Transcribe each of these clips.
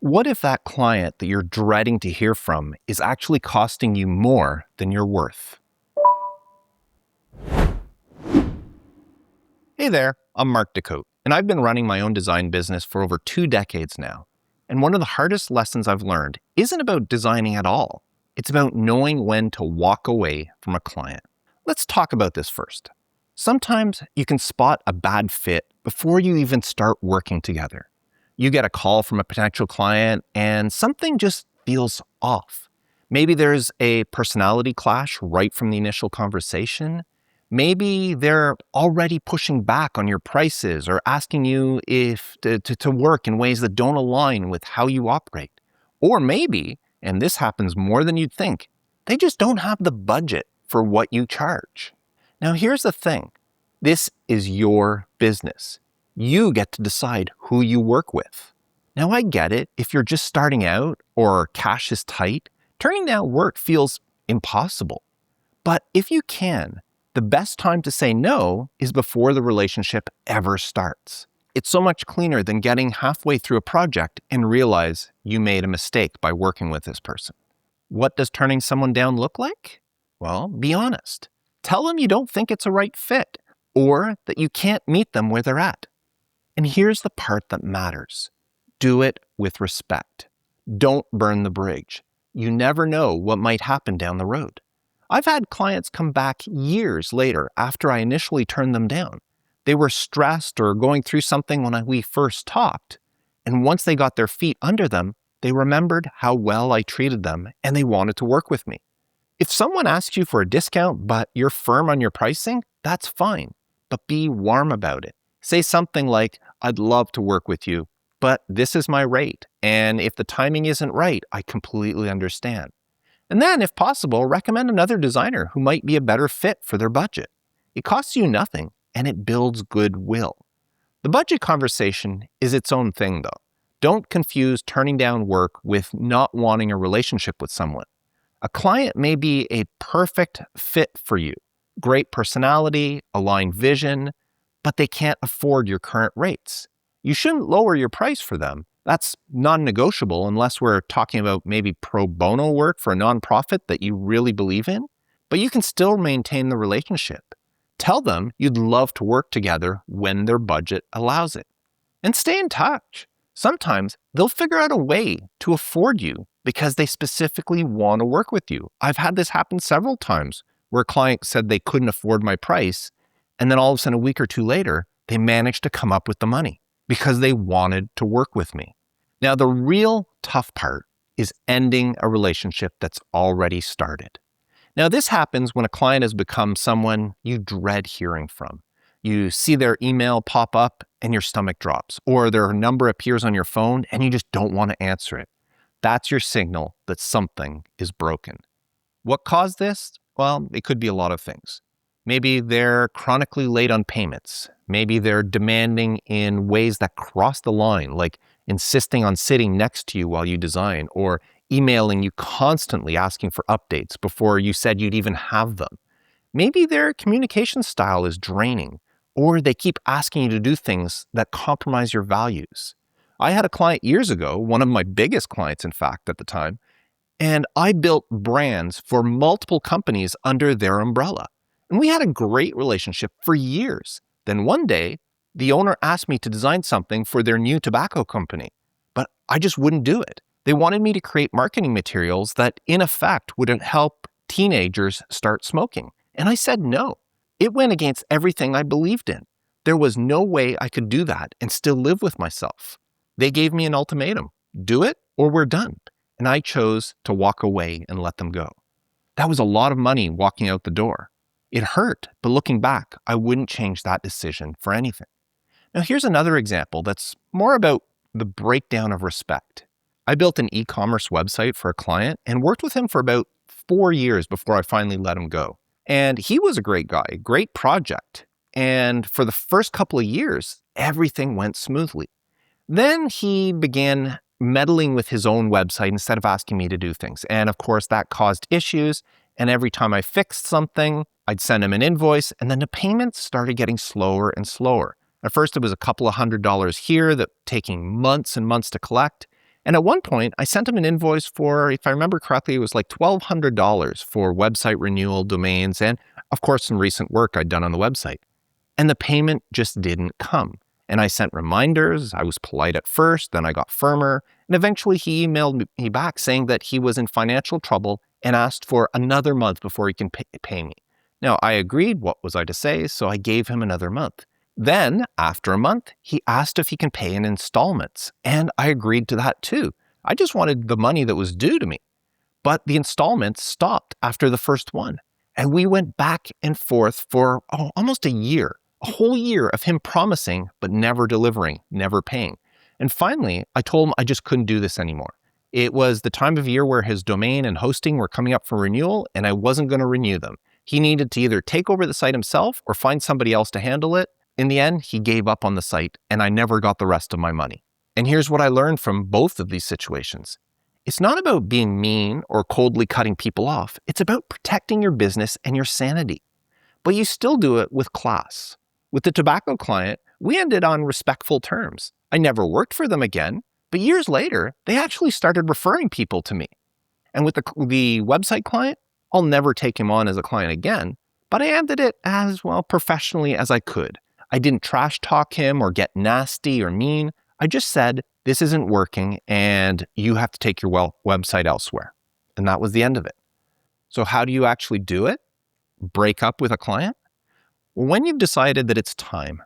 What if that client that you're dreading to hear from is actually costing you more than you're worth? Hey there, I'm Mark Des Cotes, and I've been running my own design business for over 2 decades now. And one of the hardest lessons I've learned isn't about designing at all. It's about knowing when to walk away from a client. Let's talk about this first. Sometimes you can spot a bad fit before you even start working together. You get a call from a potential client and something just feels off. Maybe there's a personality clash right from the initial conversation. Maybe they're already pushing back on your prices or asking you if to work in ways that don't align with how you operate. Or maybe, and this happens more than you'd think, they just don't have the budget for what you charge. Now here's the thing. This is your business. You get to decide who you work with. Now I get it. If you're just starting out or cash is tight, turning down work feels impossible. But if you can, the best time to say no is before the relationship ever starts. It's so much cleaner than getting halfway through a project and realize you made a mistake by working with this person. What does turning someone down look like? Well, be honest. Tell them you don't think it's a right fit or that you can't meet them where they're at. And here's the part that matters. Do it with respect. Don't burn the bridge. You never know what might happen down the road. I've had clients come back years later after I initially turned them down. They were stressed or going through something when we first talked. And once they got their feet under them, they remembered how well I treated them and they wanted to work with me. If someone asks you for a discount, but you're firm on your pricing, that's fine. But be warm about it. Say something like, I'd love to work with you, but this is my rate. And if the timing isn't right, I completely understand. And then, if possible, recommend another designer who might be a better fit for their budget. It costs you nothing, and it builds goodwill. The budget conversation is its own thing, though. Don't confuse turning down work with not wanting a relationship with someone. A client may be a perfect fit for you. Great personality, aligned vision, but they can't afford your current rates. You shouldn't lower your price for them. That's non-negotiable unless we're talking about maybe pro bono work for a nonprofit that you really believe in, but you can still maintain the relationship. Tell them you'd love to work together when their budget allows it. And stay in touch. Sometimes they'll figure out a way to afford you because they specifically want to work with you. I've had this happen several times where a client said they couldn't afford my price, and then all of a sudden a week or two later, they managed to come up with the money because they wanted to work with me. Now, the real tough part is ending a relationship that's already started. Now, this happens when a client has become someone you dread hearing from. You see their email pop up and your stomach drops, or their number appears on your phone and you just don't want to answer it. That's your signal that something is broken. What caused this? Well, it could be a lot of things. Maybe they're chronically late on payments. Maybe they're demanding in ways that cross the line, like insisting on sitting next to you while you design, or emailing you constantly asking for updates before you said you'd even have them. Maybe their communication style is draining, or they keep asking you to do things that compromise your values. I had a client years ago, one of my biggest clients, in fact, at the time, and I built brands for multiple companies under their umbrella. And we had a great relationship for years. Then one day, the owner asked me to design something for their new tobacco company, but I just wouldn't do it. They wanted me to create marketing materials that, in effect, would help teenagers start smoking. And I said no. It went against everything I believed in. There was no way I could do that and still live with myself. They gave me an ultimatum. Do it or we're done. And I chose to walk away and let them go. That was a lot of money walking out the door. It hurt, but looking back, I wouldn't change that decision for anything. Now, here's another example that's more about the breakdown of respect. I built an e-commerce website for a client and worked with him for about 4 years before I finally let him go. And he was a great guy, great project. And for the first couple of years, everything went smoothly. Then he began meddling with his own website instead of asking me to do things. And of course, that caused issues. And every time I fixed something, I'd send him an invoice, and then the payments started getting slower and slower. At first, it was a couple of $100s here that taking months and months to collect. And at one point, I sent him an invoice for, if I remember correctly, it was like $1,200 for website renewal, domains, and of course, some recent work I'd done on the website. And the payment just didn't come. And I sent reminders. I was polite at first, then I got firmer. And eventually he emailed me back saying that he was in financial trouble and asked for another month before he can pay me. Now, I agreed. What was I to say? So I gave him another month. Then, after a month, he asked if he can pay in installments. And I agreed to that too. I just wanted the money that was due to me. But the installments stopped after the first one. And we went back and forth for almost a whole year of him promising, but never delivering, never paying. And finally, I told him I just couldn't do this anymore. It was the time of year where his domain and hosting were coming up for renewal, and I wasn't going to renew them. He needed to either take over the site himself or find somebody else to handle it. In the end, he gave up on the site, and I never got the rest of my money. And here's what I learned from both of these situations. It's not about being mean or coldly cutting people off. It's about protecting your business and your sanity. But you still do it with class. With the tobacco client, we ended on respectful terms. I never worked for them again, but years later, they actually started referring people to me. And with the website client, I'll never take him on as a client again, but I ended it as professionally as I could. I didn't trash talk him or get nasty or mean. I just said, this isn't working and you have to take your website elsewhere. And that was the end of it. So how do you actually do it? Break up with a client? When you've decided that it's time,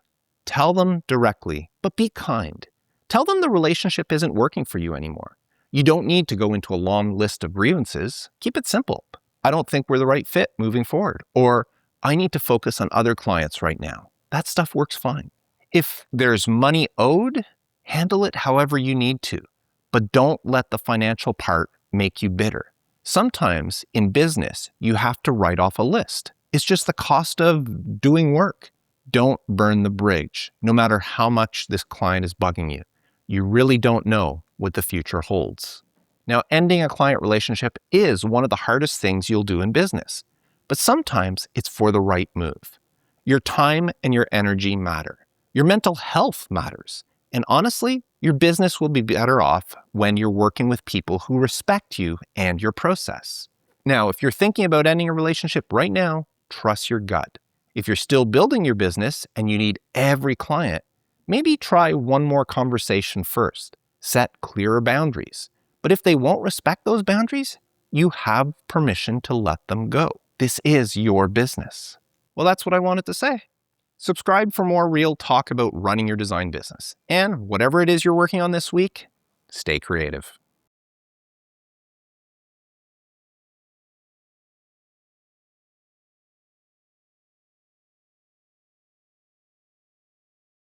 tell them directly, but be kind. Tell them the relationship isn't working for you anymore. You don't need to go into a long list of grievances. Keep it simple. I don't think we're the right fit moving forward. Or I need to focus on other clients right now. That stuff works fine. If there's money owed, handle it however you need to, but don't let the financial part make you bitter. Sometimes in business, you have to write off a list. It's just the cost of doing work. Don't burn the bridge, no matter how much this client is bugging you. You really don't know what the future holds. Now, ending a client relationship is one of the hardest things you'll do in business, but sometimes it's for the right move. Your time and your energy matter. Your mental health matters. And honestly, your business will be better off when you're working with people who respect you and your process. Now, if you're thinking about ending a relationship right now, trust your gut. If you're still building your business and you need every client, maybe try one more conversation first. Set clearer boundaries. But if they won't respect those boundaries, you have permission to let them go. This is your business. Well, that's what I wanted to say. Subscribe for more real talk about running your design business. And whatever it is you're working on this week, stay creative.